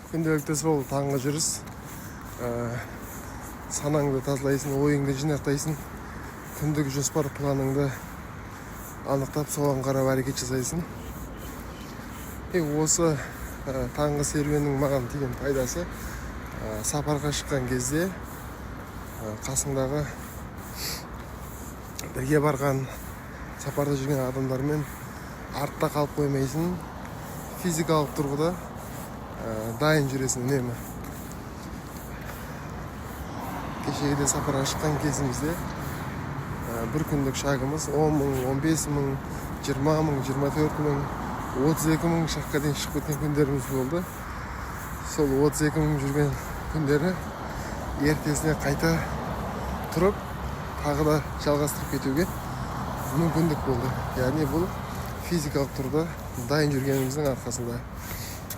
Күнделікті сол таңғы жүріс. Санаңды тазалайсың, ойыңды жинақтайсың, күндік жоспар планыңды анықтап, соған қарап әрекет жасайсың. Осы таңғы серуеннің маған тиген пайдасы, сапарға шыққан кезде қасыңдағы бірге барған, сапарда жүрген адамдармен артта қалып қоймайсың, физикалық тұрғыда дайын жүресің үнемі. Кешегіде сапарға шыққан кезімізде бір күндік шагымыз 10 мың, 15 мың, 20 мың, 24 мың, 32 мың шаққа дейін шығып кеткен күндеріміз болды. Сол 32 мың жүрген күндері ертесіне қайта тұрып, тағы да жалғастырып кетуге мүмкіндік болды. Яғни бұл физикалық тұрда дайын жүргеніміздің арқасында.